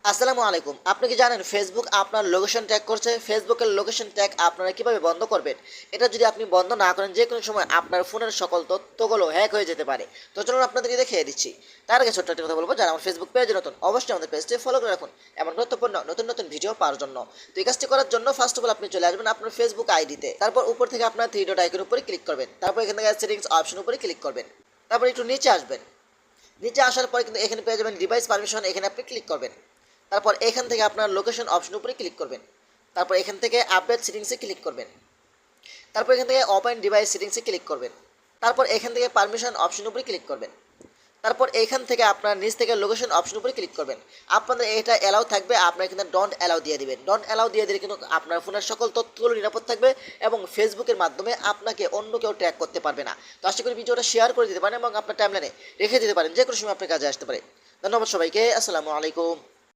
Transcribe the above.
আসসালামু আলাইকুম। আপনি কি জানেন ফেসবুক আপনার লোকেশন ট্যাগ করছে? ফেসবুকের লোকেশন ট্যাগ আপনারা কিভাবে বন্ধ করবেন? এটা যদি আপনি বন্ধ না করেন যে কোনো সময় আপনার ফোনের সকল তথ্যগুলো হ্যাক হয়ে যেতে পারে। তো চলুন আপনাদেরকে দেখিয়ে দিচ্ছি। তার আগে ছোট্ট একটা কথা বলবো, যারা আমার ফেসবুক পেজে নতুন অবশ্যই আমাদের পেজটি ফলো করে রাখুন এমন গুরুত্বপূর্ণ নতুন নতুন ভিডিও পাওয়ার জন্য। তো এই কাজটি করার জন্য ফার্স্ট অফ অল আপনি চলে আসবেন আপনার ফেসবুক আইডিতে। তারপর উপর থেকে আপনার থ্রি ডট আইকনের উপরে ক্লিক করবেন। তারপর এখান থেকে সেটিংস অপশন উপরে ক্লিক করবেন। তারপর একটু নিচে আসবেন। নিচে আসার পরে কিন্তু এখানে পেয়ে যাবেন ডিভাইস পারমিশন, এখানে আপনি ক্লিক করবেন। তারপর এখান থেকে আপনার লোকেশন অপশন উপরে ক্লিক করবেন। তারপর এখান থেকে আপডেট সেটিংসে ক্লিক করবেন। তারপর এখান থেকে ওপেন ডিভাইস সেটিংসে ক্লিক করবেন। তারপর এখান থেকে পারমিশন অপশন উপরে ক্লিক করবেন। তারপর এখান থেকে আপনার নিচ থেকে লোকেশন অপশন উপরে ক্লিক করবেন। আপনাদের এটা অ্যালাউ থাকবে, আপনার এখানে ডোন্ট অ্যালাউ দিয়ে দিবেন। ডোন্ট অ্যালাউ দিয়ে দিলে কিন্তু আপনার ফোনের সকল তথ্যগুলো নিরাপদ থাকবে এবং ফেসবুকের মাধ্যমে আপনাকে অন্য কেউ ট্র্যাক করতে পারবে না। তো আশা করি ভিডিওটা শেয়ার করে দিতে পারেন এবং আপনার টাইমলাইনে রেখে দিতে পারেন, যে কোনো সময় আপনার কাজে আসতে পারে। ধন্যবাদ সবাইকে। আসসালামু আলাইকুম।